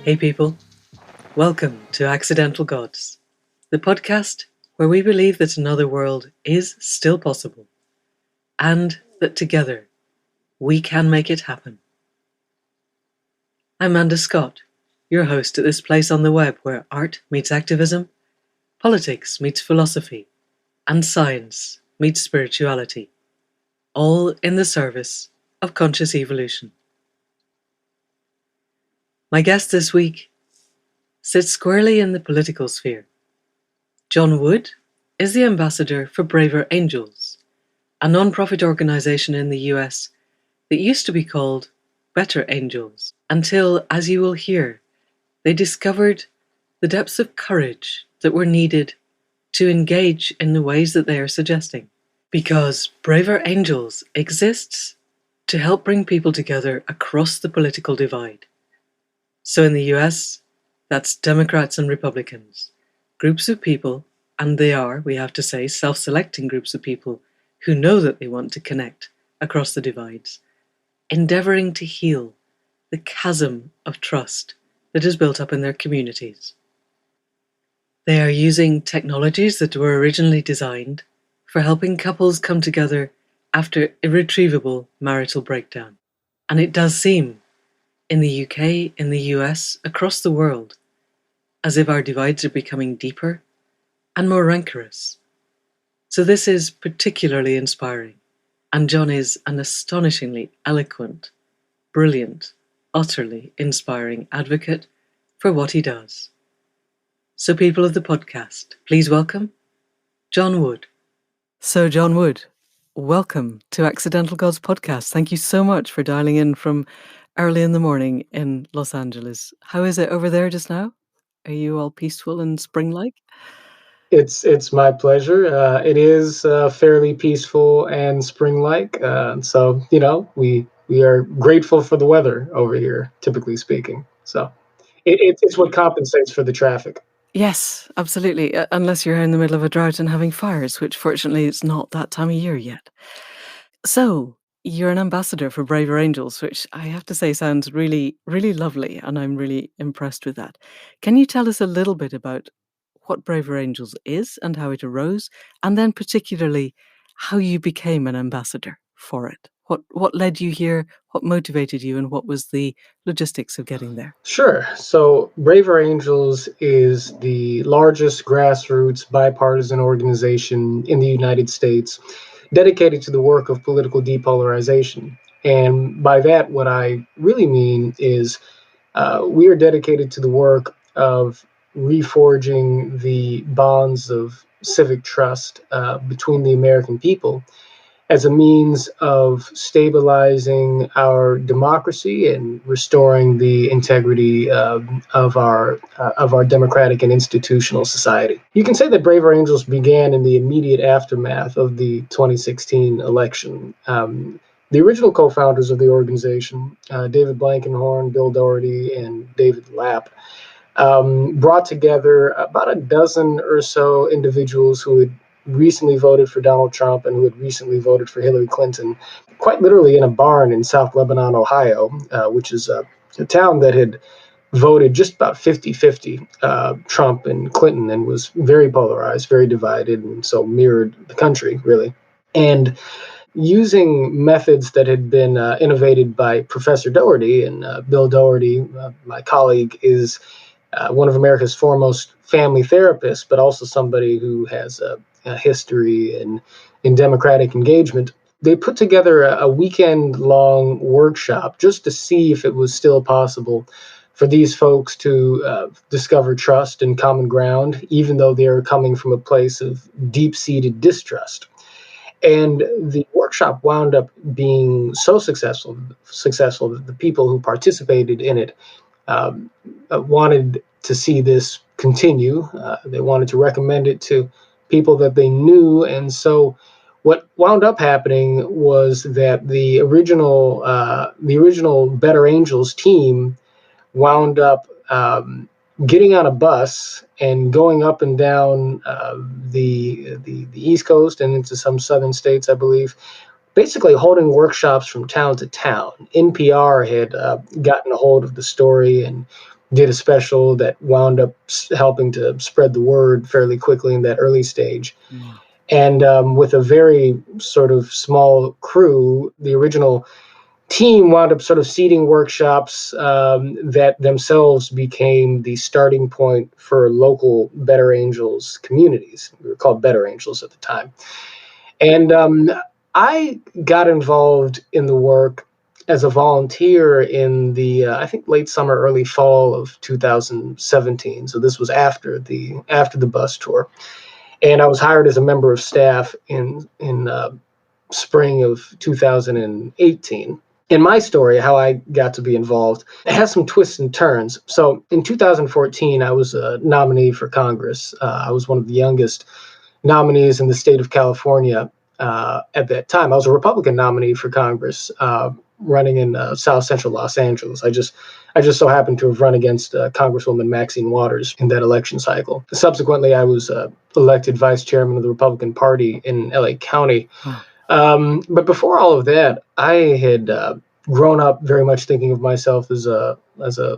Hey people, welcome to Accidental Gods, the podcast where we believe that another world is still possible and that together we can make it happen. I'm Amanda Scott, your host at this place on the web where art meets activism, politics meets philosophy, and science meets spirituality, all in the service of conscious evolution. My guest this week sits squarely in the political sphere. John Wood is the ambassador for Braver Angels, a non-profit organization in the US that used to be called Better Angels, until, as you will hear, they discovered the depths of courage that were needed to engage in the ways that they are suggesting. Because Braver Angels exists to help bring people together across the political divide. So in the US, that's Democrats and Republicans, groups of people, and they are, we have to say, self-selecting groups of people who know that they want to connect across the divides, endeavoring to heal the chasm of trust that is built up in their communities. They are using technologies that were originally designed for helping couples come together after irretrievable marital breakdown. And it does seem, in the UK, in the US, across the world, as if our divides are becoming deeper and more rancorous. So this is particularly inspiring, and John is an astonishingly eloquent, brilliant, utterly inspiring advocate for what he does. So people of the podcast, please welcome John Wood. So John Wood, welcome to Accidental Gods podcast. Thank you so much for dialing in from early in the morning in Los Angeles. How is it over there just now? Are you all peaceful and spring-like? It's my pleasure. It is fairly peaceful and spring-like. So we are grateful for the weather over here, typically speaking. So it's what compensates for the traffic. Yes, absolutely. Unless you're in the middle of a drought and having fires, which fortunately it's not that time of year yet. So you're an ambassador for Braver Angels, which I have to say sounds really, really lovely, and I'm really impressed with that. Can you tell us a little bit about what Braver Angels is and how it arose, and then particularly how you became an ambassador for it? What led you here? What motivated you, and what was the logistics of getting there? Sure. So Braver Angels is the largest grassroots bipartisan organization in the United States dedicated to the work of political depolarization. And by that, what I really mean is we are dedicated to the work of reforging the bonds of civic trust between the American people as a means of stabilizing our democracy and restoring the integrity of our democratic and institutional society. You can say that Braver Angels began in the immediate aftermath of the 2016 election. The original co-founders of the organization, David Blankenhorn, Bill Doherty, and David Lapp, brought together about a dozen or so individuals who had recently voted for Donald Trump and who had recently voted for Hillary Clinton, quite literally in a barn in South Lebanon, Ohio, which is a town that had voted just about 50-50 Trump and Clinton and was very polarized, very divided, and so mirrored the country, really. And using methods that had been innovated by Professor Doherty, and Bill Doherty, my colleague, is one of America's foremost family therapists, but also somebody who has a history in democratic engagement. They put together a weekend-long workshop just to see if it was still possible for these folks to discover trust and common ground, even though they're coming from a place of deep-seated distrust. And the workshop wound up being so successful that the people who participated in it wanted to see this continue. They wanted to recommend it to people that they knew. And so what wound up happening was that the original Better Angels team wound up getting on a bus and going up and down the East Coast and into some southern states, I believe, basically holding workshops from town to town. NPR had gotten a hold of the story and did a special that wound up helping to spread the word fairly quickly in that early stage. And with a very sort of small crew, the original team wound up sort of seeding workshops that themselves became the starting point for local Better Angels communities. We were called Better Angels at the time. And I got involved in the work as a volunteer in the I think late summer, early fall of 2017. So this was after the bus tour, and I was hired as a member of staff in spring of 2018. In my story, how I got to be involved, it has some twists and turns. So in 2014, I was a nominee for Congress. I was one of the youngest nominees in the state of California at that time. I was a Republican nominee for Congress, running in South Central Los Angeles. I just so happened to have run against Congresswoman Maxine Waters in that election cycle. Subsequently, I was elected vice chairman of the Republican Party in LA County. But before all of that, I had grown up very much thinking of myself as a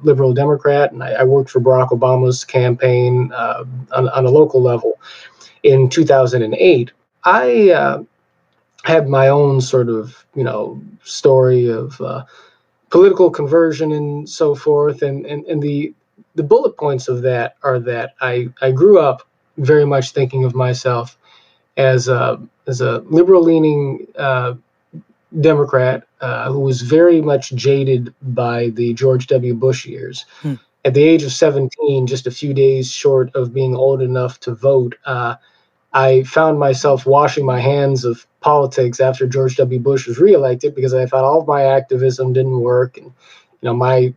liberal Democrat, and I worked for Barack Obama's campaign on a local level. In 2008, I had my own sort of story of political conversion and so forth, and the bullet points of that are that I grew up very much thinking of myself as a liberal-leaning Democrat who was very much jaded by the George W. Bush years. At the age of 17, just a few days short of being old enough to vote, I found myself washing my hands of politics after George W. Bush was reelected because I thought all of my activism didn't work, and my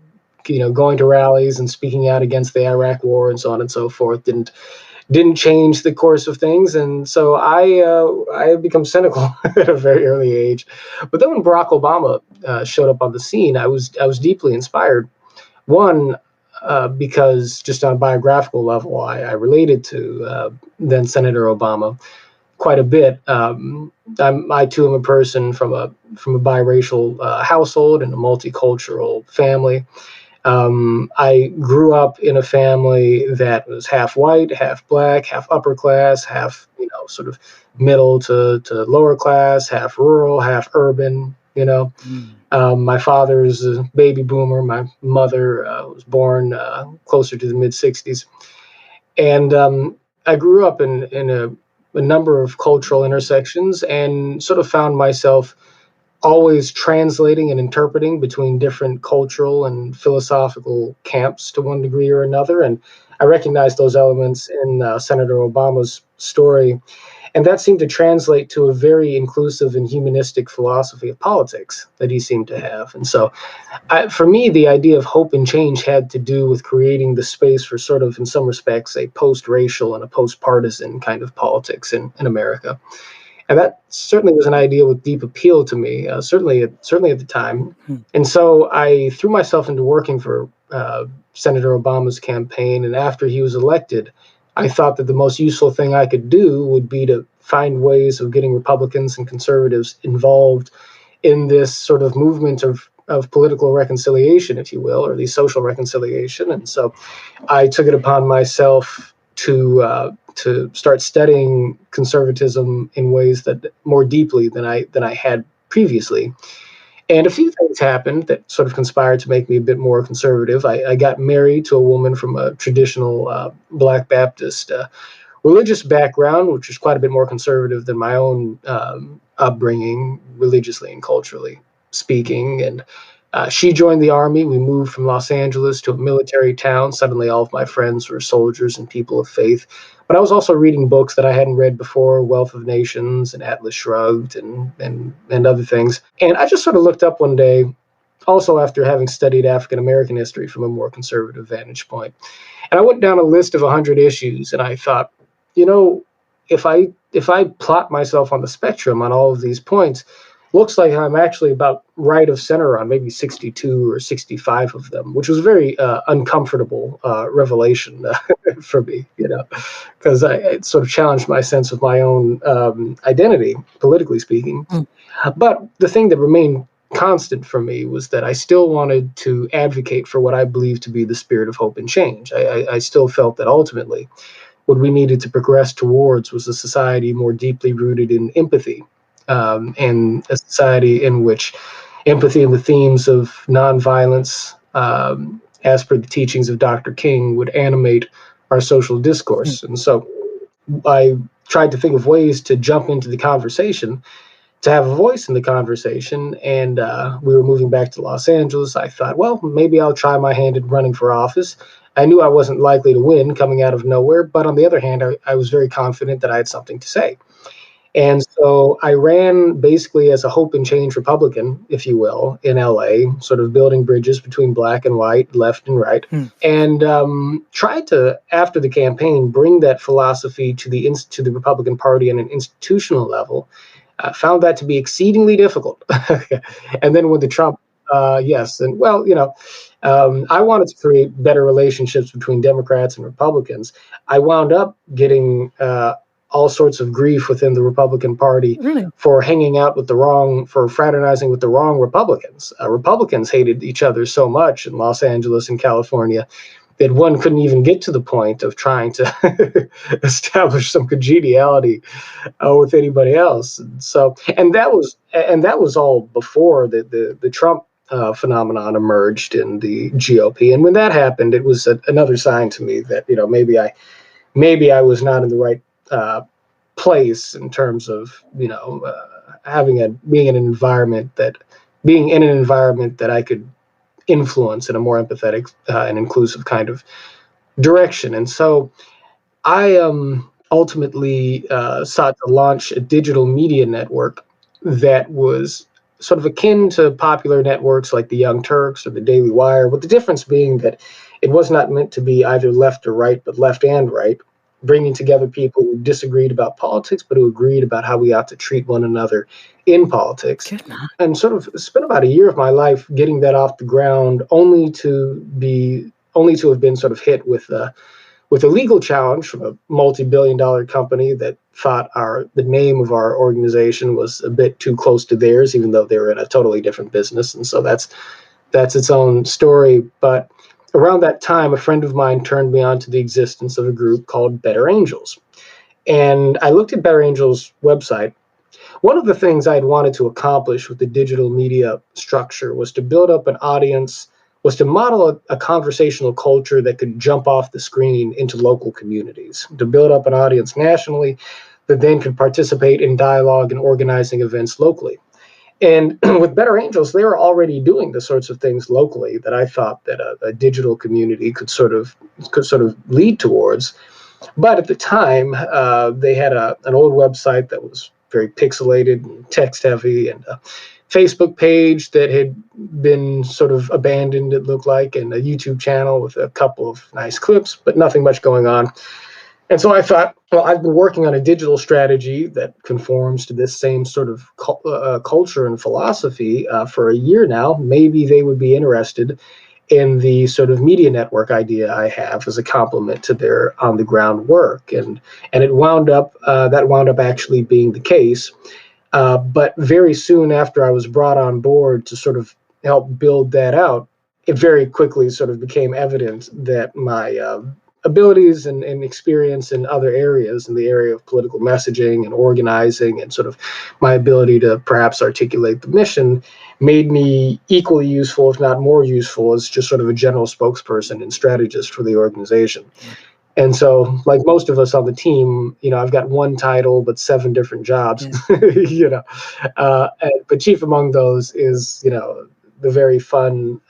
going to rallies and speaking out against the Iraq War and so on and so forth didn't change the course of things. And so I had become cynical at a very early age. But then when Barack Obama showed up on the scene, I was deeply inspired. One, because just on a biographical level, I related to then Senator Obama quite a bit. I too am a person from a biracial household and a multicultural family. I grew up in a family that was half white, half black, half upper class, half sort of middle to lower class, half rural, half urban. My father is a baby boomer. My mother was born closer to the mid 60s, and I grew up in a number of cultural intersections and sort of found myself always translating and interpreting between different cultural and philosophical camps to one degree or another. And I recognized those elements in Senator Obama's story. And that seemed to translate to a very inclusive and humanistic philosophy of politics that he seemed to have. And so for me, the idea of hope and change had to do with creating the space for sort of, in some respects, a post-racial and a post-partisan kind of politics in America. And that certainly was an idea with deep appeal to me, certainly at the time. And so I threw myself into working for Senator Obama's campaign. And after he was elected, I thought that the most useful thing I could do would be to find ways of getting Republicans and conservatives involved in this sort of movement of political reconciliation, if you will, or at least social reconciliation. And so I took it upon myself to start studying conservatism in ways that more deeply than I had previously. And a few things happened that sort of conspired to make me a bit more conservative. I got married to a woman from a traditional Black Baptist religious background, which is quite a bit more conservative than my own upbringing, religiously and culturally speaking. And she joined the Army. We moved from Los Angeles to a military town. Suddenly, all of my friends were soldiers and people of faith. But I was also reading books that I hadn't read before, Wealth of Nations and Atlas Shrugged and other things. And I just sort of looked up one day, also after having studied African American history from a more conservative vantage point. And I went down a list of 100 issues, and I thought, if I plot myself on the spectrum on all of these points, looks like I'm actually about right of center on maybe 62 or 65 of them, which was a very uncomfortable revelation for me, because it sort of challenged my sense of my own identity, politically speaking. But the thing that remained constant for me was that I still wanted to advocate for what I believe to be the spirit of hope and change. I still felt that ultimately what we needed to progress towards was a society more deeply rooted in empathy, and a society in which empathy and the themes of nonviolence, as per the teachings of Dr. King, would animate our social discourse. And so I tried to think of ways to jump into the conversation, to have a voice in the conversation. And we were moving back to Los Angeles. I thought, well, maybe I'll try my hand at running for office. I knew I wasn't likely to win coming out of nowhere, but on the other hand, I was very confident that I had something to say. And so I ran basically as a hope and change Republican, if you will, in LA, sort of building bridges between black and white, left and right, and tried to, after the campaign, bring that philosophy to the Republican Party on an institutional level. Found that to be exceedingly difficult. And then with the Trump, yes, and well, I wanted to create better relationships between Democrats and Republicans. I wound up getting all sorts of grief within the Republican Party Really? for for fraternizing with the wrong Republicans. Republicans hated each other so much in Los Angeles and California that one couldn't even get to the point of trying to establish some congeniality with anybody else. And that was all before the Trump phenomenon emerged in the GOP. And when that happened, it was another sign to me that maybe I was not in the right place in terms of being in an environment that I could influence in a more empathetic and inclusive kind of direction. And so I ultimately sought to launch a digital media network that was sort of akin to popular networks like the Young Turks or the Daily Wire, with the difference being that it was not meant to be either left or right, but left and right, bringing together people who disagreed about politics, but who agreed about how we ought to treat one another in politics. Good man. And sort of spent about a year of my life getting that off the ground, only to have been sort of hit with a legal challenge from a multi-billion-dollar company that thought the name of our organization was a bit too close to theirs, even though they were in a totally different business. And so that's its own story. But around that time, a friend of mine turned me on to the existence of a group called Better Angels. And I looked at Better Angels' website. One of the things I had wanted to accomplish with the digital media structure was to build up an audience, was to model a conversational culture that could jump off the screen into local communities, to build up an audience nationally that then could participate in dialogue and organizing events locally. And with Better Angels, they were already doing the sorts of things locally that I thought that a digital community could sort of lead towards. But at the time, they had an old website that was very pixelated and text heavy, and a Facebook page that had been sort of abandoned, it looked like, and a YouTube channel with a couple of nice clips, but nothing much going on. And so I thought, well, I've been working on a digital strategy that conforms to this same sort of culture and philosophy for a year now. Maybe they would be interested in the sort of media network idea I have as a complement to their on the ground work. And it wound up actually being the case. But very soon after I was brought on board to sort of help build that out, it very quickly sort of became evident that my abilities and experience in other areas, in the area of political messaging and organizing, and sort of my ability to perhaps articulate the mission, made me equally useful, if not more useful, as just sort of a general spokesperson and strategist for the organization. And so, like most of us on the team, I've got one title but 7 different jobs. But chief among those is, the very fun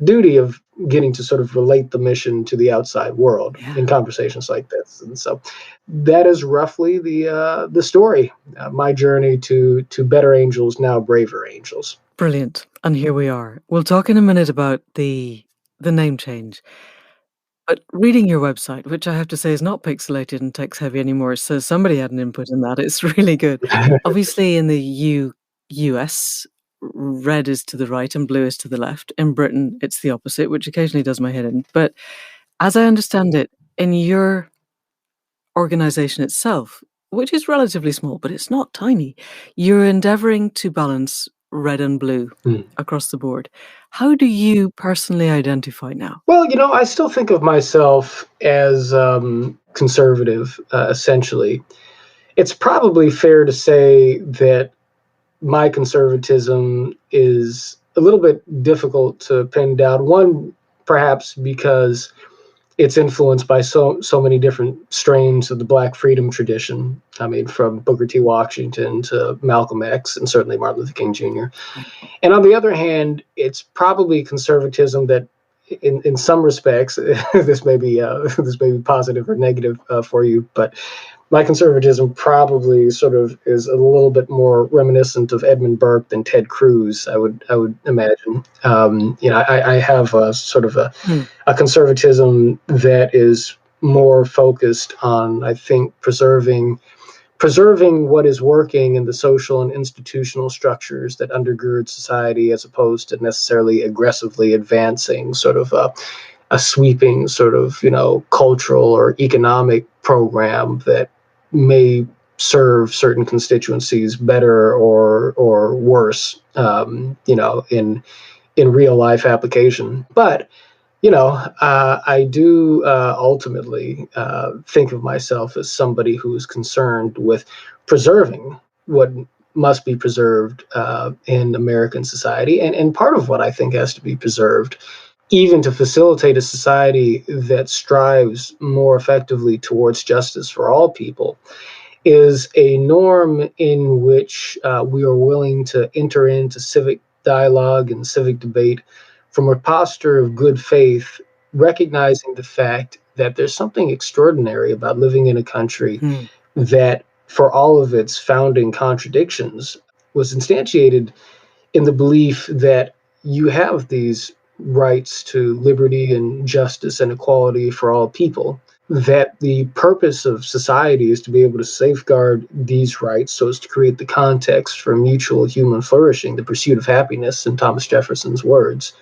duty of getting to sort of relate the mission to the outside world in conversations like this. And so that is roughly the story, my journey to Better Angels, now Braver Angels. Brilliant. And here we are. We'll talk in a minute about the name change. But reading your website, which I have to say is not pixelated and text heavy anymore, so somebody had an input in that. It's really good. Obviously, in the US, red is to the right and blue is to the left. In Britain, it's the opposite, which occasionally does my head in. But as I understand it, in your organization itself, which is relatively small, but it's not tiny, you're endeavoring to balance red and blue Hmm. across the board. How do you personally identify now? Well, I still think of myself as conservative, essentially. It's probably fair to say that my conservatism is a little bit difficult to pin down. One, perhaps because it's influenced by so many different strains of the Black freedom tradition. I mean, from Booker T. Washington to Malcolm X and certainly Martin Luther King Jr. Right. And on the other hand, it's probably conservatism that, in some respects, this may be positive or negative for you, but my conservatism probably sort of is a little bit more reminiscent of Edmund Burke than Ted Cruz. I would imagine. I have a sort of Hmm. a conservatism that is more focused on, I think, preserving what is working in the social and institutional structures that undergird society, as opposed to necessarily aggressively advancing sort of a sweeping sort of cultural or economic program that may serve certain constituencies better or worse, in real life application. But I do ultimately think of myself as somebody who is concerned with preserving what must be preserved in American society. And part of what I think has to be preserved, even to facilitate a society that strives more effectively towards justice for all people, is a norm in which we are willing to enter into civic dialogue and civic debate from a posture of good faith, recognizing the fact that there's something extraordinary about living in a country Hmm. that, for all of its founding contradictions, was instantiated in the belief that you have these rights to liberty and justice and equality for all people, that the purpose of society is to be able to safeguard these rights so as to create the context for mutual human flourishing, the pursuit of happiness, in Thomas Jefferson's words.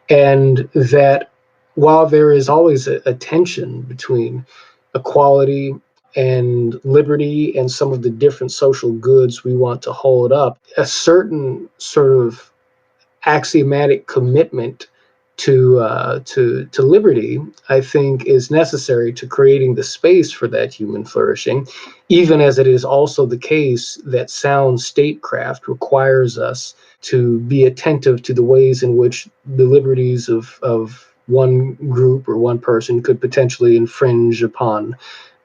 And that while there is always a tension between equality and liberty and some of the different social goods we want to hold up, a certain sort of axiomatic commitment to liberty, I think, is necessary to creating the space for that human flourishing, even as it is also the case that sound statecraft requires us to be attentive to the ways in which the liberties of one group or one person could potentially infringe upon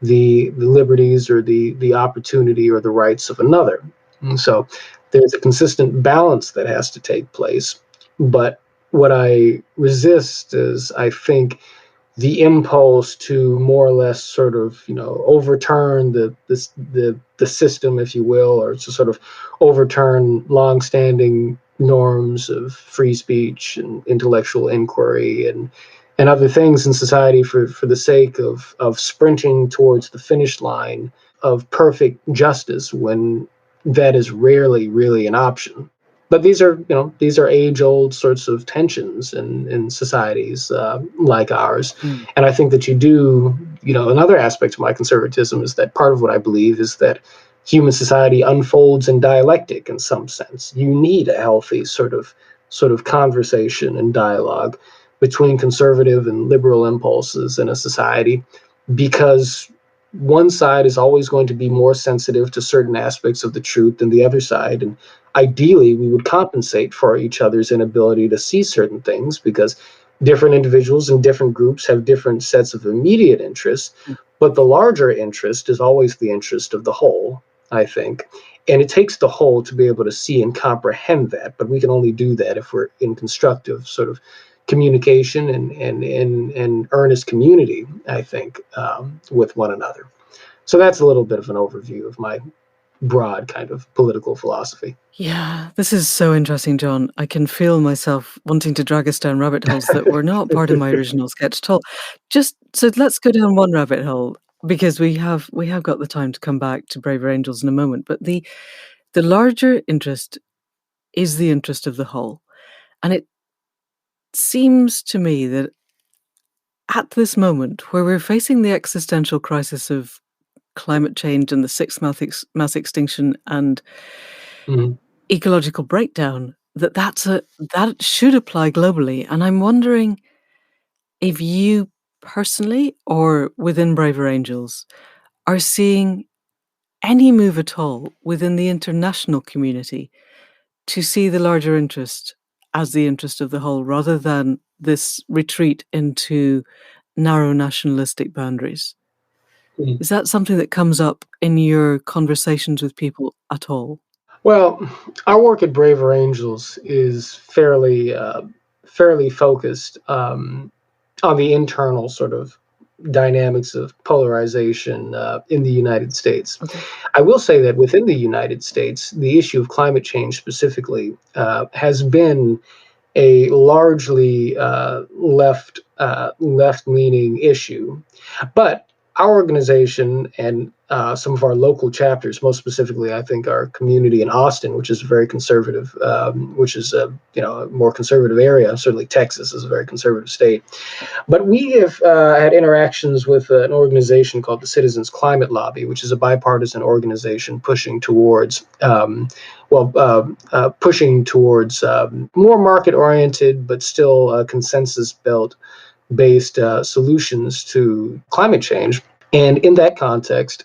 the liberties or the opportunity or the rights of another. And so there's a consistent balance that has to take place. But what I resist is, I think, the impulse to more or less sort of, overturn the system, if you will, or to sort of overturn longstanding norms of free speech and intellectual inquiry and other things in society for the sake of sprinting towards the finish line of perfect justice when that is rarely really an option. But these are age old sorts of tensions in societies like ours. Hmm. And I think that another aspect of my conservatism is that part of what I believe is that human society unfolds in dialectic in some sense. You need a healthy sort of conversation and dialogue between conservative and liberal impulses in a society, because one side is always going to be more sensitive to certain aspects of the truth than the other side. And ideally, we would compensate for each other's inability to see certain things, because different individuals and different groups have different sets of immediate interests. But the larger interest is always the interest of the whole, I think. And it takes the whole to be able to see and comprehend that. But we can only do that if we're in constructive sort of communication and earnest community, I think, with one another. So that's a little bit of an overview of my broad kind of political philosophy. Yeah, this is so interesting, John. I can feel myself wanting to drag us down rabbit holes that were not part of my original sketch at all. Just so let's go down one rabbit hole, because we have got the time to come back to Braver Angels in a moment. But the larger interest is the interest of the whole. And it seems to me that at this moment, where we're facing the existential crisis of climate change and the sixth mass extinction, and Mhm. ecological breakdown, that should apply globally. And I'm wondering if you personally or within Braver Angels are seeing any move at all within the international community to see the larger interest as the interest of the whole rather than this retreat into narrow nationalistic boundaries. Mm. Is that something that comes up in your conversations with people at all? Well, our work at Braver Angels is fairly focused on the internal sort of dynamics of polarization in the United States. Okay. I will say that within the United States, the issue of climate change specifically has been a largely left leaning issue. But our organization and some of our local chapters, most specifically, I think our community in Austin, which is very conservative, which is a more conservative area. Certainly, Texas is a very conservative state. But we have had interactions with an organization called the Citizens Climate Lobby, which is a bipartisan organization pushing towards, pushing towards more market-oriented but still consensus-built based solutions to climate change. And in that context,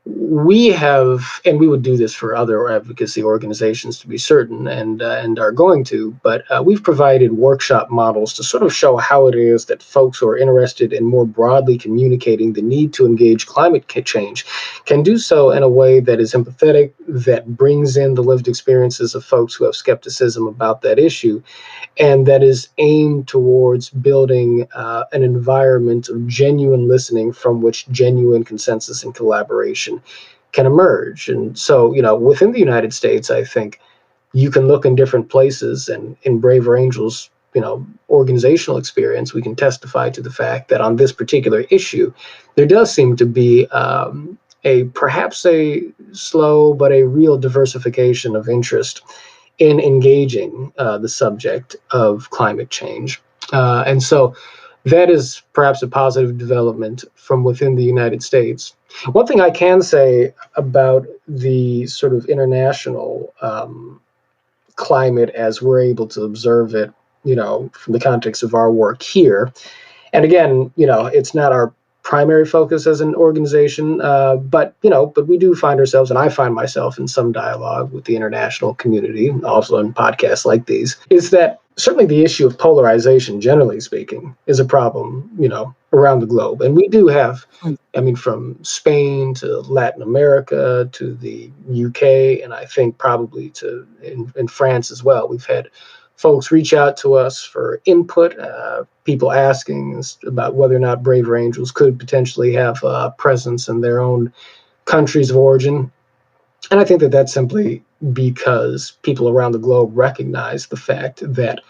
we have, and we would do this for other advocacy organizations to be certain, and are going to, but we've provided workshop models to sort of show how it is that folks who are interested in more broadly communicating the need to engage climate change can do so in a way that is empathetic, that brings in the lived experiences of folks who have skepticism about that issue, and that is aimed towards building an environment of genuine listening from which genuine consensus and collaboration can emerge. And so, within the United States, I think you can look in different places, and in Braver Angels, organizational experience, we can testify to the fact that on this particular issue, there does seem to be a perhaps a slow but a real diversification of interest in engaging the subject of climate change. And so that is perhaps a positive development from within the United States. One thing I can say about the sort of international climate as we're able to observe it, from the context of our work here, and again, it's not our primary focus as an organization, but we do find ourselves, and I find myself in some dialogue with the international community, also in podcasts like these, is that certainly the issue of polarization, generally speaking, is a problem, around the globe. And we do have, Hmm. I mean, from Spain to Latin America to the UK, and I think probably to in France as well. We've had folks reach out to us for input, people asking us about whether or not Braver Angels could potentially have a presence in their own countries of origin. And I think that that's simply because people around the globe recognize the fact that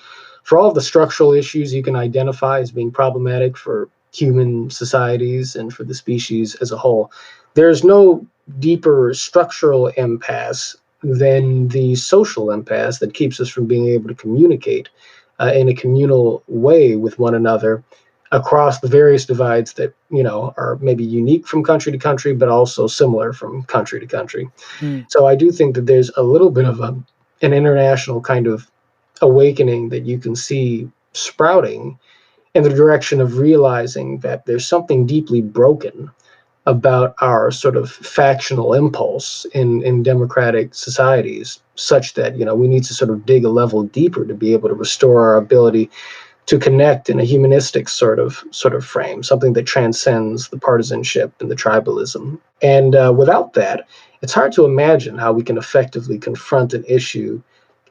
for all of the structural issues you can identify as being problematic for human societies and for the species as a whole, there's no deeper structural impasse than the social impasse that keeps us from being able to communicate in a communal way with one another across the various divides that are maybe unique from country to country, but also similar from country to country. Hmm. So I do think that there's a little bit of an international kind of awakening that you can see sprouting in the direction of realizing that there's something deeply broken about our sort of factional impulse in democratic societies, such that we need to sort of dig a level deeper to be able to restore our ability to connect in a humanistic sort of frame, something that transcends the partisanship and the tribalism. And without that, it's hard to imagine how we can effectively confront an issue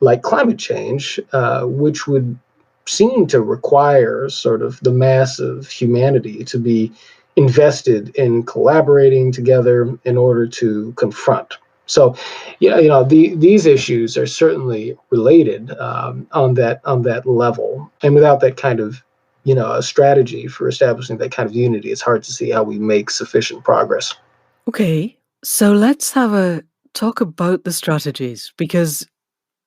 like climate change, which would seem to require sort of the mass of humanity to be invested in collaborating together in order to confront. So, yeah, these issues are certainly related on that level, and without that kind of a strategy for establishing that kind of unity, it's hard to see how we make sufficient progress. Okay, so let's have a talk about the strategies because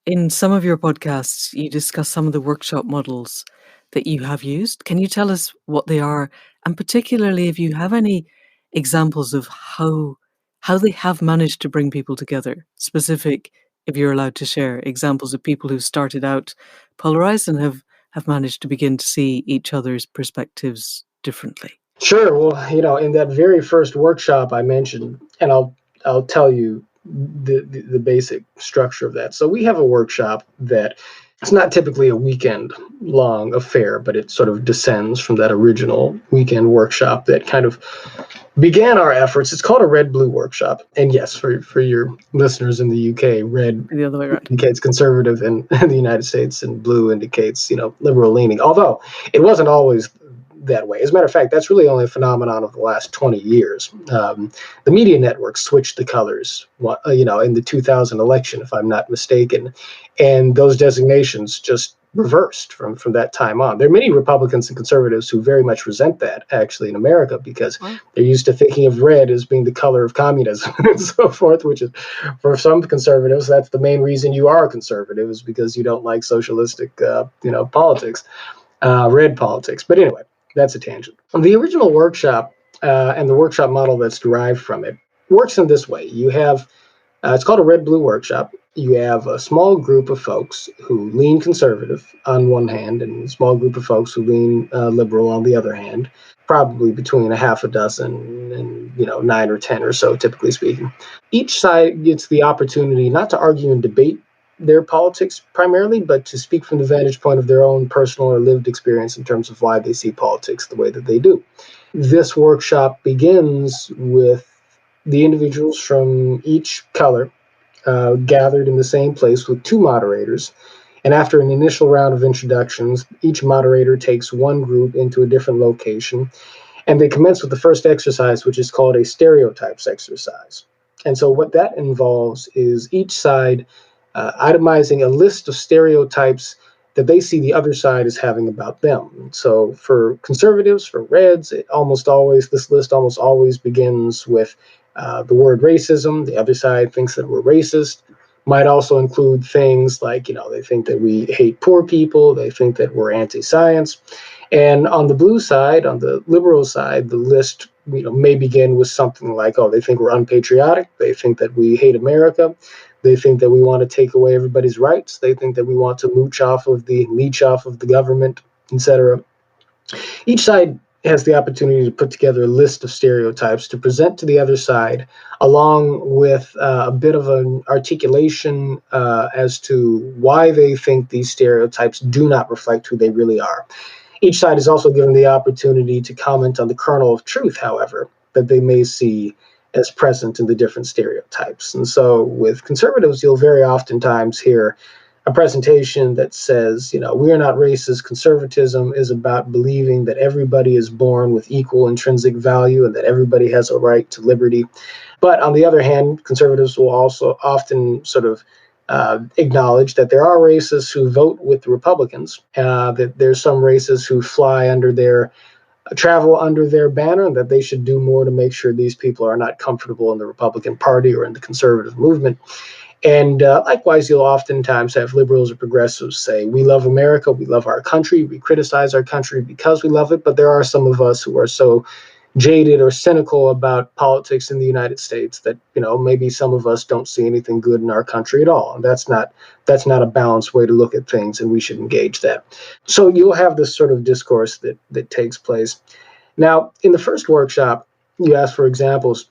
in some of your podcasts, you discuss some of the workshop models that you have used. Can you tell us what they are? And particularly if you have any examples of how they have managed to bring people together, specific if you're allowed to share examples of people who started out polarized and have managed to begin to see each other's perspectives differently. Sure. Well, in that very first workshop I mentioned, and I'll tell you the basic structure of that. So we have a workshop that it's not typically a weekend long affair, but it sort of descends from that original weekend workshop that kind of began our efforts. It's called a red-blue workshop. And yes, for your listeners in the UK, red The other way around. indicates conservative in the United States, and blue indicates, liberal leaning. Although it wasn't always that way. As a matter of fact, that's really only a phenomenon of the last 20 years. The media networks switched the colors, in the 2000 election, if I'm not mistaken, and those designations just reversed from that time on. There are many Republicans and conservatives who very much resent that, actually, in America, because they're used to thinking of red as being the color of communism and so forth, which is, for some conservatives, that's the main reason you are a conservative, is because you don't like socialistic, politics, red politics. But anyway, that's a tangent. The original workshop and the workshop model that's derived from it works in this way. You have, it's called a red-blue workshop. You have a small group of folks who lean conservative on one hand, and a small group of folks who lean liberal on the other hand, probably between a half a dozen and 9 or 10 or so, typically speaking. Each side gets the opportunity not to argue and debate their politics primarily, but to speak from the vantage point of their own personal or lived experience in terms of why they see politics the way that they do. This workshop begins with the individuals from each color gathered in the same place with two moderators. And after an initial round of introductions, each moderator takes one group into a different location. And they commence with the first exercise, which is called a stereotypes exercise. And so what that involves is each side itemizing a list of stereotypes that they see the other side as having about them. So for conservatives, for reds, this list almost always begins with the word racism. The other side thinks that we're racist. Might also include things like, they think that we hate poor people. They think that we're anti-science. And on the blue side, on the liberal side, the list may begin with something like, they think we're unpatriotic. They think that we hate America. They think that we want to take away everybody's rights. They think that we want to leech off of the government, etc. Each side has the opportunity to put together a list of stereotypes to present to the other side, along with a bit of an articulation as to why they think these stereotypes do not reflect who they really are. Each side is also given the opportunity to comment on the kernel of truth, however, that they may see as present in the different stereotypes. And so with conservatives, you'll very oftentimes hear a presentation that says, we are not racist. Conservatism is about believing that everybody is born with equal intrinsic value and that everybody has a right to liberty. But on the other hand, conservatives will also often sort of acknowledge that there are racists who vote with the Republicans, that there's some racists who travel under their banner, and that they should do more to make sure these people are not comfortable in the Republican Party or in the conservative movement. And likewise, you'll oftentimes have liberals or progressives say, we love America, we love our country, we criticize our country because we love it, but there are some of us who are so jaded or cynical about politics in the United States that, maybe some of us don't see anything good in our country at all. And that's not a balanced way to look at things, and we should engage that. So you'll have this sort of discourse that takes place. Now, in the first workshop, you asked for examples.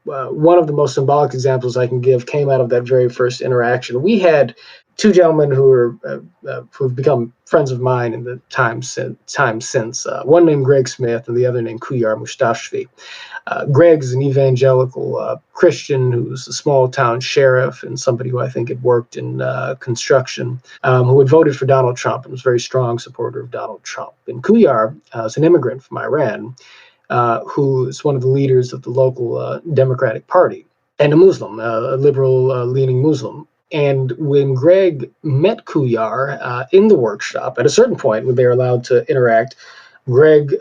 One of the most symbolic examples I can give came out of that very first interaction. We had two gentlemen who've become friends of mine in the time since. One named Greg Smith and the other named Kuyar Mustashvi. Greg's an evangelical Christian who's a small town sheriff and somebody who I think had worked in construction, who had voted for Donald Trump and was a very strong supporter of Donald Trump. And Kuyar is an immigrant from Iran, who is one of the leaders of the local Democratic Party, and a Muslim, a liberal-leaning Muslim. And when Greg met Kuyar in the workshop, at a certain point when they were allowed to interact, Greg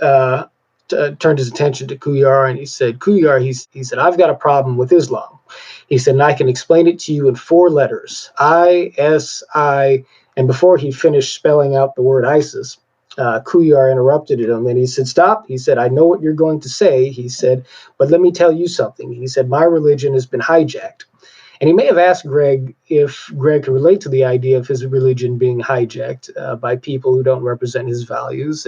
turned his attention to Kuyar and he said, Kuyar, he said, I've got a problem with Islam. He said, and I can explain it to you in 4 letters, I, and before he finished spelling out the word ISIS, Kuyar interrupted him and he said, stop. He said, I know what you're going to say. He said, but let me tell you something. He said, my religion has been hijacked. And he may have asked Greg if Greg could relate to the idea of his religion being hijacked by people who don't represent his values.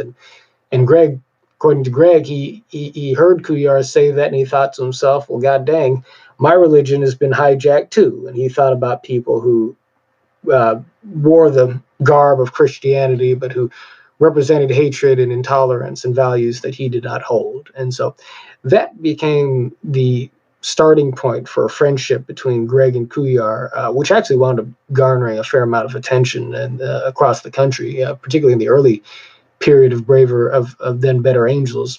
And Greg, according to Greg, he heard Kuyar say that, and he thought to himself, well, god dang, my religion has been hijacked too. And he thought about people who wore the garb of Christianity, but who represented hatred and intolerance and values that he did not hold. And so that became the starting point for a friendship between Greg and Kuyar, which actually wound up garnering a fair amount of attention and across the country, particularly in the early period of then Better Angels.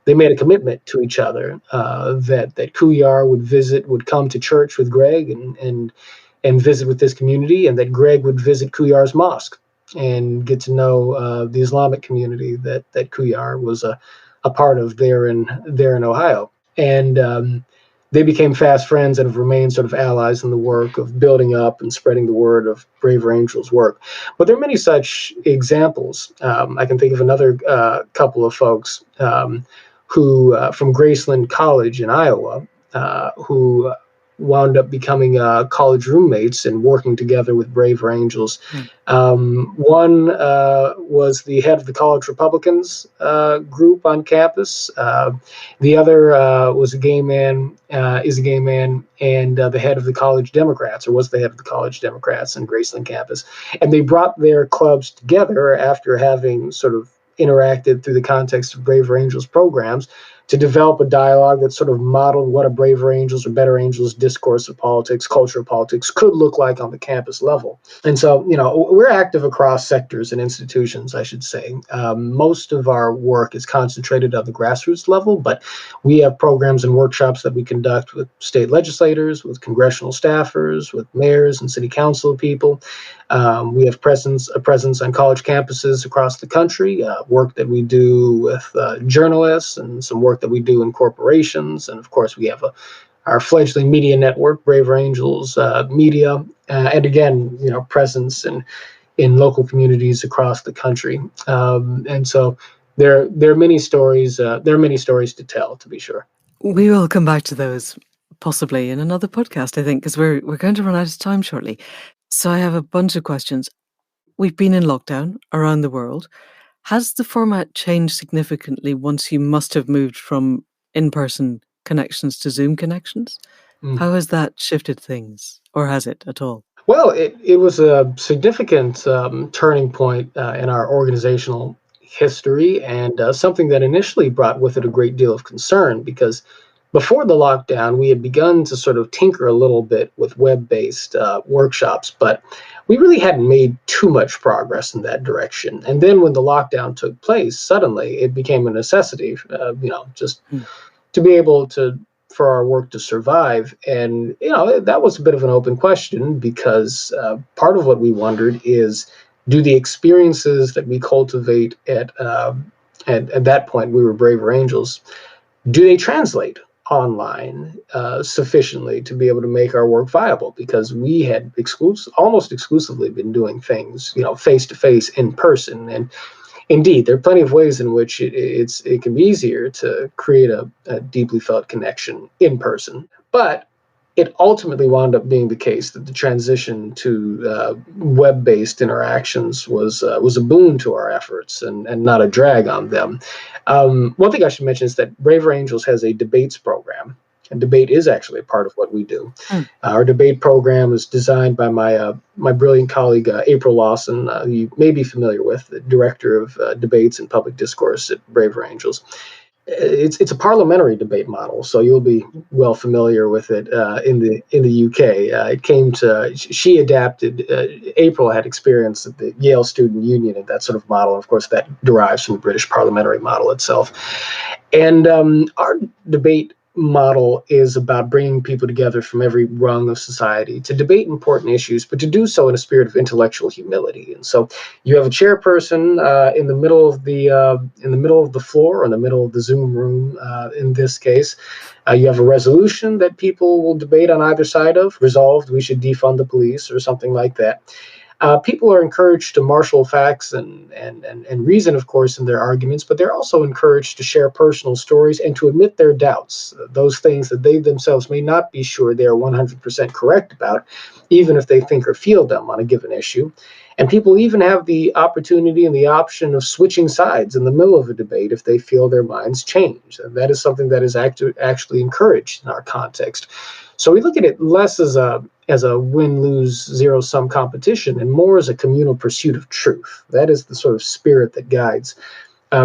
They made a commitment to each other that Kuyar would come to church with Greg and visit with this community, and that Greg would visit Kuyar's mosque and get to know the Islamic community that Kuyar was a part of there in Ohio. And they became fast friends and have remained sort of allies in the work of building up and spreading the word of Braver Angels' work. But there are many such examples. I can think of another couple of folks who, from Graceland College in Iowa, who wound up becoming college roommates and working together with Braver Angels. One was the head of the college Republicans group on campus. The other was a gay man, is a gay man, and the head of the college Democrats, or was the head of the college Democrats on Graceland campus. And they brought their clubs together after having sort of interacted through the context of Braver Angels programs to develop a dialogue that sort of modeled what a Braver Angels or Better Angels discourse of politics, culture of politics could look like on the campus level. And so, we're active across sectors and institutions, I should say. Most of our work is concentrated on the grassroots level, but we have programs and workshops that we conduct with state legislators, with congressional staffers, with mayors and city council people. We have a presence on college campuses across the country, work that we do with journalists, and some work that we do in corporations. And of course, we have our fledgling media network, Braver Angels Media, and again, presence in local communities across the country. And so there are many stories. There are many stories to tell, to be sure. We will come back to those possibly in another podcast, I think, because we're going to run out of time shortly. So I have a bunch of questions. We've been in lockdown around the world. Has the format changed significantly once you must have moved from in-person connections to Zoom connections? How has that shifted things, or has it at all? Well, it was a significant turning point in our organizational history, and something that initially brought with it a great deal of concern, because before the lockdown, we had begun to sort of tinker a little bit with web-based workshops, but we really hadn't made too much progress in that direction. And then when the lockdown took place, suddenly it became a necessity, just to be able for our work to survive. And, that was a bit of an open question, because part of what we wondered is, do the experiences that we cultivate at that point, we were Braver Angels, do they translate online sufficiently to be able to make our work viable? Because we had almost exclusively been doing things, face to face, in person. And indeed, there are plenty of ways in which it can be easier to create a deeply felt connection in person. But it ultimately wound up being the case that the transition to web-based interactions was a boon to our efforts and not a drag on them. One thing I should mention is that Braver Angels has a debates program, and debate is actually a part of what we do. Our debate program is designed by my brilliant colleague, April Lawson, who you may be familiar with, the director of debates and public discourse at Braver Angels. It's a parliamentary debate model, so you'll be well familiar with it in the UK. She adapted. April had experience at the Yale Student Union and that sort of model. And of course, that derives from the British parliamentary model itself. And our debate model is about bringing people together from every rung of society to debate important issues, but to do so in a spirit of intellectual humility. And so you have a chairperson in the middle of the floor, or in the middle of the Zoom room. In this case, you have a resolution that people will debate on either side of. Resolved, we should defund the police, or something like that. People are encouraged to marshal facts and reason, of course, in their arguments, but they're also encouraged to share personal stories and to admit their doubts, those things that they themselves may not be sure they are 100% correct about, even if they think or feel them on a given issue. And people even have the opportunity and the option of switching sides in the middle of a debate if they feel their minds change. And that is something that is actually encouraged in our context. So we look at it less as a win-lose zero-sum competition and more as a communal pursuit of truth. That is the sort of spirit that guides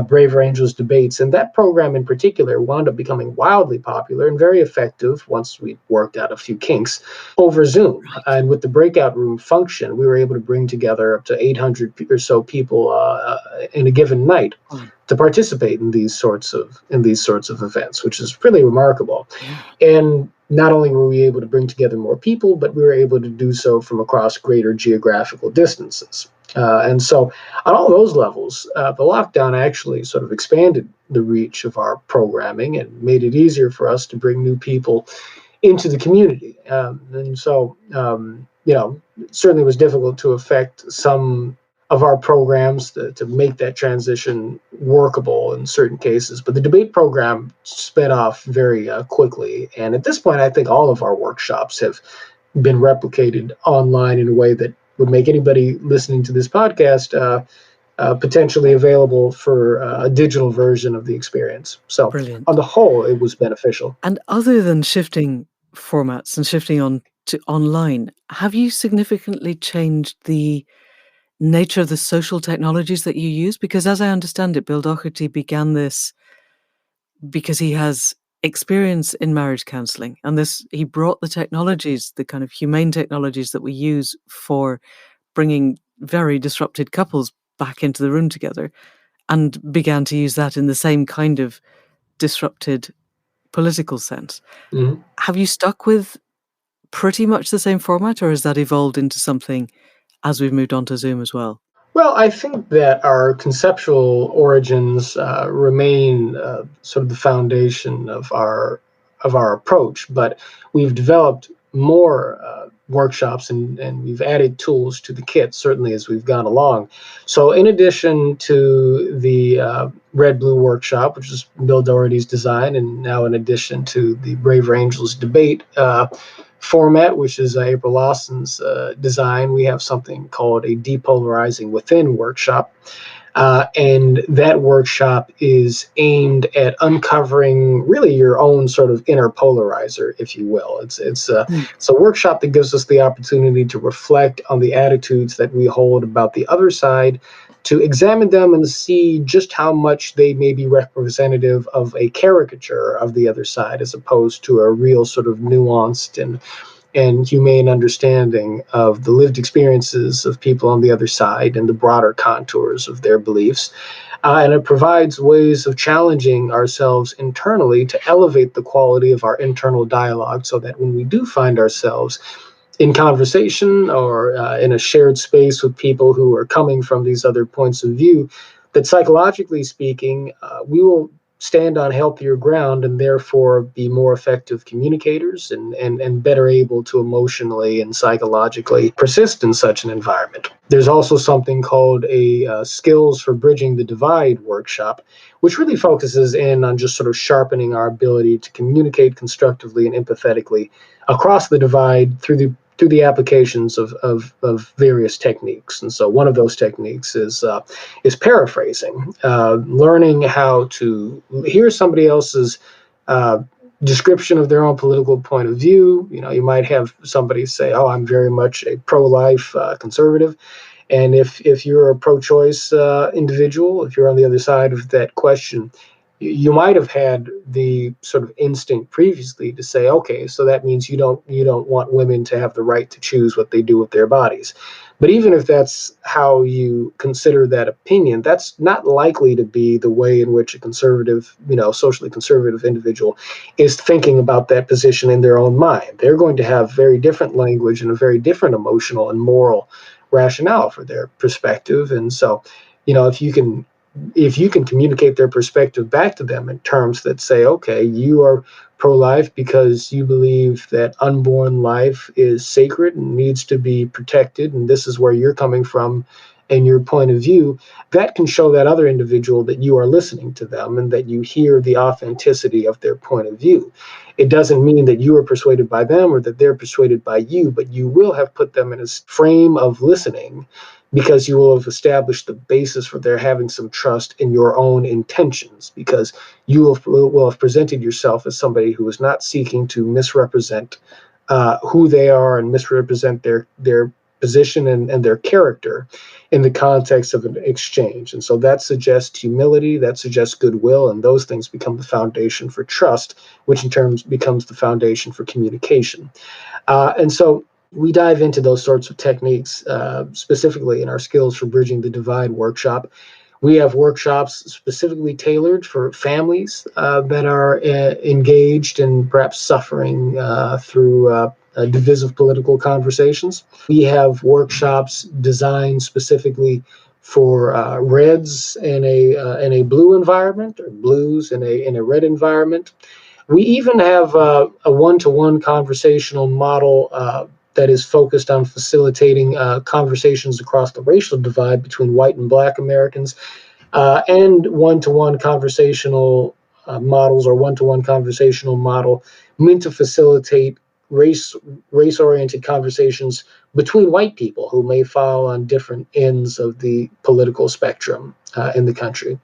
Braver Angels debates. And that program in particular wound up becoming wildly popular and very effective once we worked out a few kinks over Zoom. And with the breakout room function, we were able to bring together up to 800 or so people in a given night to participate in these sorts of events, which is really remarkable. Yeah. And not only were we able to bring together more people, but we were able to do so from across greater geographical distances. And so on all those levels, the lockdown actually sort of expanded the reach of our programming and made it easier for us to bring new people into the community. And so, it certainly was difficult to affect some of our programs to make that transition workable in certain cases. But the debate program sped off very quickly. And at this point, I think all of our workshops have been replicated online in a way that would make anybody listening to this podcast potentially available for a digital version of the experience. So Brilliant. on the whole, it was beneficial. And other than shifting formats and shifting on to online, have you significantly changed the nature of the social technologies that you use? Because as I understand it, Bill Doherty began this because he has experience in marriage counseling, and he brought the technologies, the kind of humane technologies that we use for bringing very disrupted couples back into the room together, and began to use that in the same kind of disrupted political sense. Mm-hmm. Have you stuck with pretty much the same format, or has that evolved into something as we've moved on to Zoom as well? Well, I think that our conceptual origins remain sort of the foundation of our approach, but we've developed more workshops and we've added tools to the kit, certainly as we've gone along. So in addition to the Red Blue workshop, which is Bill Doherty's design, and now in addition to the Braver Angels debate format, which is April Lawson's design, we have something called a Depolarizing Within workshop. And that workshop is aimed at uncovering really your own sort of inner polarizer, if you will. It's a workshop that gives us the opportunity to reflect on the attitudes that we hold about the other side, to examine them and see just how much they may be representative of a caricature of the other side, as opposed to a real sort of nuanced and humane understanding of the lived experiences of people on the other side and the broader contours of their beliefs. And it provides ways of challenging ourselves internally to elevate the quality of our internal dialogue, so that when we do find ourselves in conversation or in a shared space with people who are coming from these other points of view, that psychologically speaking, we will stand on healthier ground and therefore be more effective communicators and better able to emotionally and psychologically persist in such an environment. There's also something called a Skills for Bridging the Divide workshop, which really focuses in on just sort of sharpening our ability to communicate constructively and empathetically across the divide through the applications of various techniques. And so one of those techniques is paraphrasing, learning how to hear somebody else's description of their own political point of view. You might have somebody say, "Oh, I'm very much a pro-life conservative." And if you're a pro-choice individual, if you're on the other side of that question, you might have had the sort of instinct previously to say, okay, so that means you don't want women to have the right to choose what they do with their bodies. But even if that's how you consider that opinion, that's not likely to be the way in which a conservative, socially conservative individual is thinking about that position in their own mind. They're going to have very different language and a very different emotional and moral rationale for their perspective. And so, if you can if you can communicate their perspective back to them in terms that say, okay, you are pro-life because you believe that unborn life is sacred and needs to be protected, and this is where you're coming from and your point of view, that can show that other individual that you are listening to them and that you hear the authenticity of their point of view. It doesn't mean that you are persuaded by them or that they're persuaded by you, but you will have put them in a frame of listening because you will have established the basis for their having some trust in your own intentions, because you will have presented yourself as somebody who is not seeking to misrepresent who they are and misrepresent their position and their character in the context of an exchange. And so that suggests humility, that suggests goodwill, and those things become the foundation for trust, which in turn becomes the foundation for communication. And so we dive into those sorts of techniques specifically in our Skills for Bridging the Divide workshop. We have workshops specifically tailored for families that are engaged in perhaps suffering through divisive political conversations. We have workshops designed specifically for reds in a blue environment, or blues in a red environment. We even have a one-to-one conversational model that is focused on facilitating conversations across the racial divide between white and black Americans, and one-to-one conversational models, or one-to-one conversational model meant to facilitate race-oriented conversations between white people who may fall on different ends of the political spectrum in the country.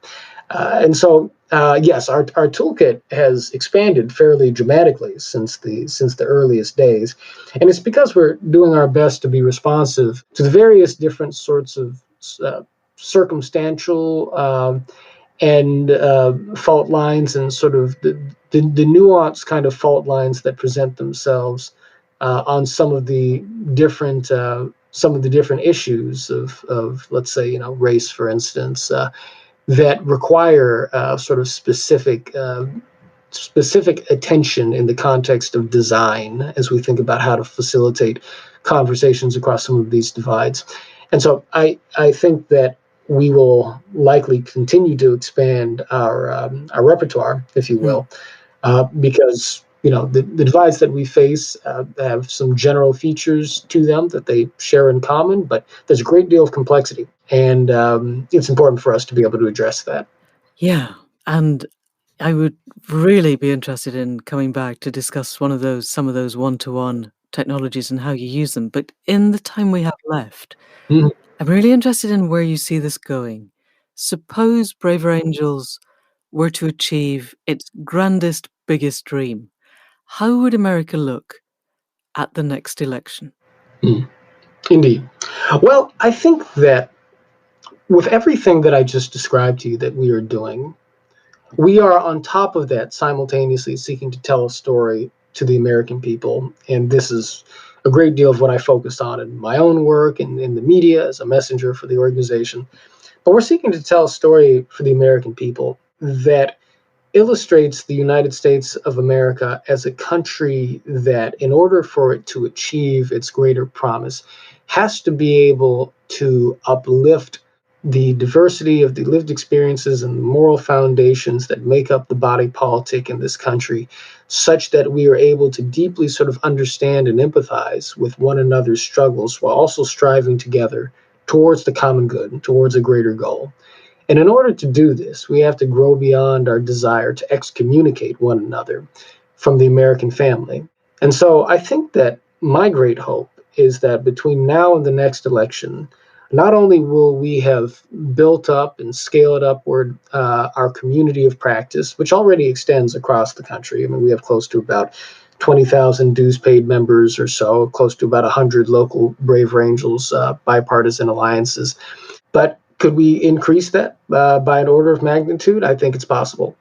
And so, yes, our toolkit has expanded fairly dramatically since the earliest days, and it's because we're doing our best to be responsive to the various different sorts of circumstantial and fault lines, and sort of the nuanced kind of fault lines that present themselves on some of the different issues of let's say, race, for instance, that require sort of specific attention in the context of design as we think about how to facilitate conversations across some of these divides. And so I think that we will likely continue to expand our repertoire, if you will, because the divides that we face have some general features to them that they share in common, but there's a great deal of complexity, and it's important for us to be able to address that. Yeah, and I would really be interested in coming back to discuss some of those one-to-one technologies and how you use them. But in the time we have left, Mhm. I'm really interested in where you see this going. Suppose Braver Angels were to achieve its grandest, biggest dream. How would America look at the next election? Mm. Indeed. Well, I think that with everything that I just described to you that we are doing, we are on top of that simultaneously seeking to tell a story to the American people. And this is a great deal of what I focus on in my own work and in the media as a messenger for the organization. But we're seeking to tell a story for the American people that illustrates the United States of America as a country that, in order for it to achieve its greater promise, has to be able to uplift the diversity of the lived experiences and the moral foundations that make up the body politic in this country, such that we are able to deeply sort of understand and empathize with one another's struggles while also striving together towards the common good and towards a greater goal. And in order to do this, we have to grow beyond our desire to excommunicate one another from the American family. And so I think that my great hope is that between now and the next election, not only will we have built up and scaled upward our community of practice, which already extends across the country. I mean, we have close to about 20,000 dues paid members or so, close to about 100 local Braver Angels bipartisan alliances. But could we increase that by an order of magnitude? I think it's possible.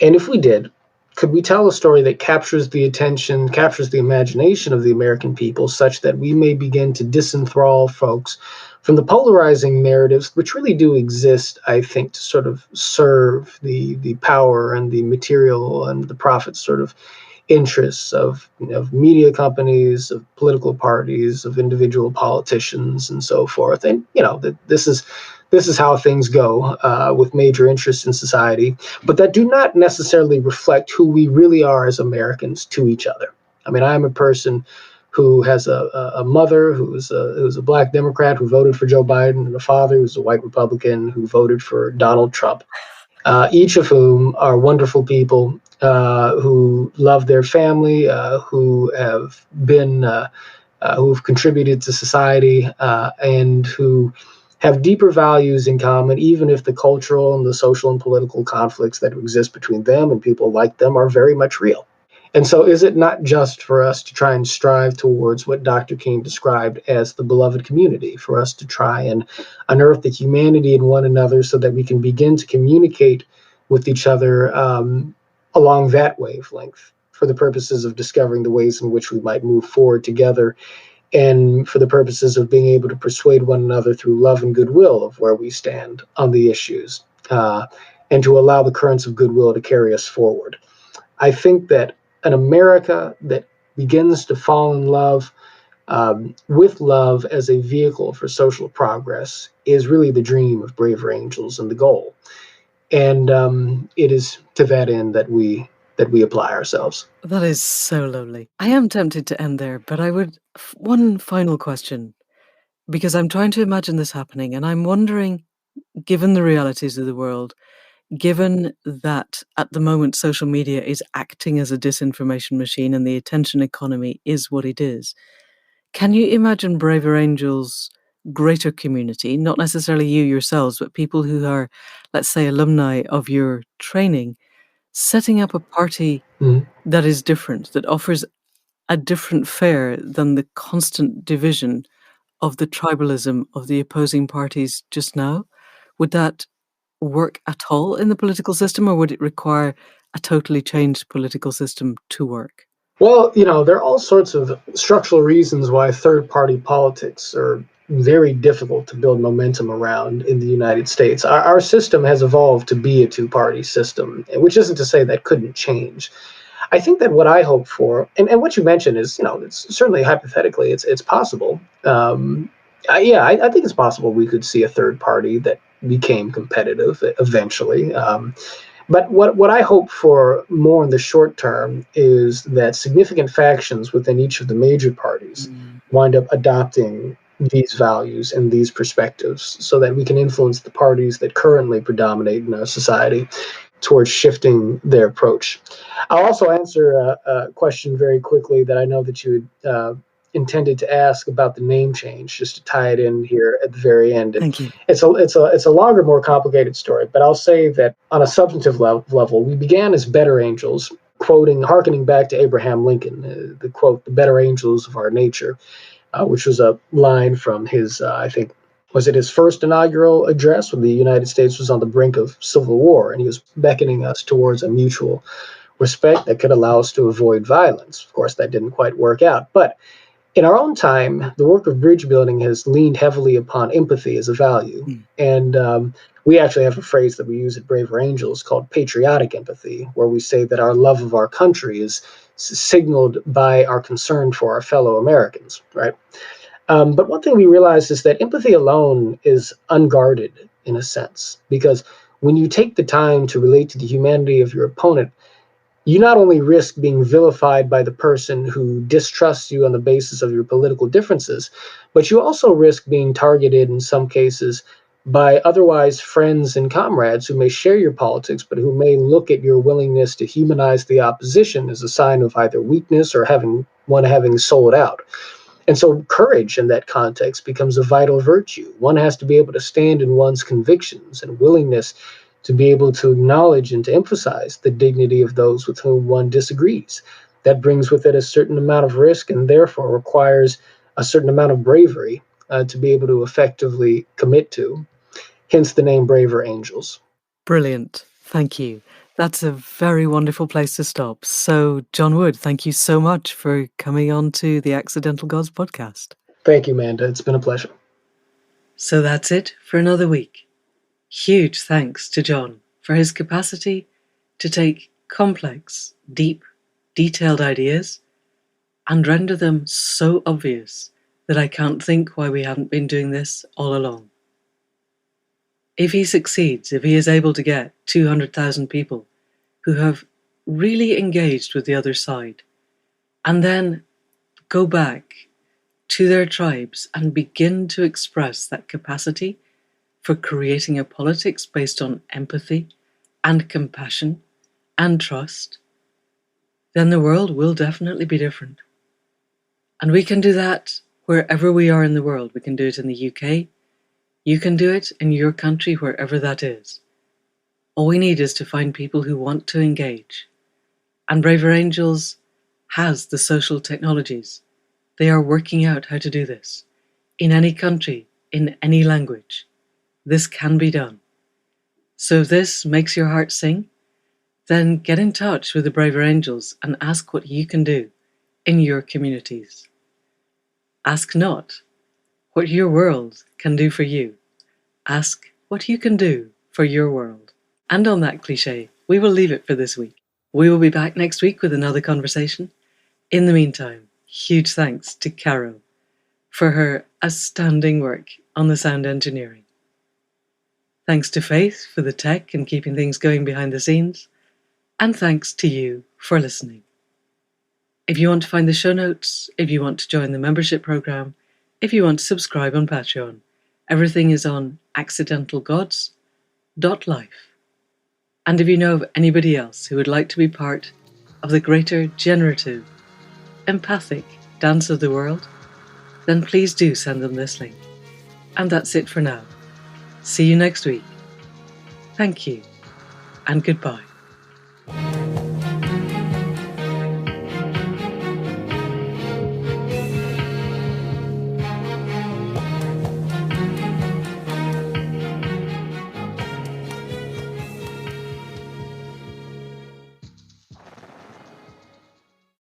And if we did, could we tell a story that captures the attention, captures the imagination of the American people, such that we may begin to disenthrall folks from the polarizing narratives, which really do exist, I think, to sort of serve the power and the material and the profit sort of interests of media companies, of political parties, of individual politicians, and so forth. And that this is how things go with major interests in society, but that do not necessarily reflect who we really are as Americans to each other. I mean, I'm a person who has a mother who's a black Democrat who voted for Joe Biden, and a father who's a white Republican who voted for Donald Trump, each of whom are wonderful people who love their family, who have been who've contributed to society, and who have deeper values in common, even if the cultural and the social and political conflicts that exist between them and people like them are very much real. And so, is it not just for us to try and strive towards what Dr. King described as the beloved community, for us to try and unearth the humanity in one another so that we can begin to communicate with each other along that wavelength for the purposes of discovering the ways in which we might move forward together, and for the purposes of being able to persuade one another through love and goodwill of where we stand on the issues, and to allow the currents of goodwill to carry us forward. I think that an America that begins to fall in love with love as a vehicle for social progress is really the dream of Braver Angels and the goal. And it is to that end that we apply ourselves. That is so lovely. I am tempted to end there, but I would one final question, because I'm trying to imagine this happening, and I'm wondering, given the realities of the world, given that at the moment social media is acting as a disinformation machine and the attention economy is what it is, can you imagine Braver Angels' greater community, not necessarily you yourselves, but people who are, let's say, alumni of your training, setting up a party Mhm. that is different, that offers a different fare than the constant division of the tribalism of the opposing parties just now? Would that work at all in the political system, or would it require a totally changed political system to work? Well, there are all sorts of structural reasons why third party politics are very difficult to build momentum around in the United States. Our system has evolved to be a two-party system, which isn't to say that couldn't change. I think that what I hope for, and what you mentioned is, it's certainly hypothetically, it's possible. Yeah, I think it's possible we could see a third party that became competitive eventually. But what I hope for more in the short term is that significant factions within each of the major parties Mm. wind up adopting these values and these perspectives so that we can influence the parties that currently predominate in our society towards shifting their approach. I'll also answer a question very quickly that I know that you intended to ask about the name change, just to tie it in here at the very end. And Thank you. it's a longer, more complicated story, but I'll say that on a substantive level, we began as better angels, harkening back to Abraham Lincoln, the quote, "the better angels of our nature," which was a line from his, I think, was it his first inaugural address when the United States was on the brink of civil war, and he was beckoning us towards a mutual respect that could allow us to avoid violence. Of course, that didn't quite work out, but in our own time, the work of bridge building has leaned heavily upon empathy as a value. Mm. And we actually have a phrase that we use at Braver Angels called patriotic empathy, where we say that our love of our country is signaled by our concern for our fellow Americans, right? But one thing we realize is that empathy alone is unguarded in a sense, because when you take the time to relate to the humanity of your opponent, you not only risk being vilified by the person who distrusts you on the basis of your political differences, but you also risk being targeted in some cases by otherwise friends and comrades who may share your politics, but who may look at your willingness to humanize the opposition as a sign of either weakness or having sold out. And so courage in that context becomes a vital virtue. One has to be able to stand in one's convictions and willingness to be able to acknowledge and to emphasize the dignity of those with whom one disagrees. That brings with it a certain amount of risk and therefore requires a certain amount of bravery to be able to effectively commit to, hence the name Braver Angels. Brilliant. Thank you. That's a very wonderful place to stop. So, John Wood, thank you so much for coming on to the Accidental Gods podcast. Thank you, Amanda. It's been a pleasure. So that's it for another week. Huge thanks to John for his capacity to take complex, deep, detailed ideas and render them so obvious that I can't think why we haven't been doing this all along. If he succeeds, if he is able to get 200,000 people who have really engaged with the other side, and then go back to their tribes and begin to express that capacity for creating a politics based on empathy and compassion and trust, then the world will definitely be different. And we can do that wherever we are in the world. We can do it in the UK. You can do it in your country, wherever that is. All we need is to find people who want to engage. And Braver Angels has the social technologies. They are working out how to do this. In any country, in any language, this can be done. So if this makes your heart sing, then get in touch with the Braver Angels and ask what you can do in your communities. Ask not what your world can do for you. Ask what you can do for your world. And on that cliche, we will leave it for this week. We will be back next week with another conversation. In the meantime, huge thanks to Caro for her astounding work on the sound engineering. Thanks to Faith for the tech and keeping things going behind the scenes. And thanks to you for listening. If you want to find the show notes, if you want to join the membership program, if you want to subscribe on Patreon, everything is on accidentalgods.life. And if you know of anybody else who would like to be part of the greater generative, empathic dance of the world, then please do send them this link. And that's it for now. See you next week. Thank you, and goodbye.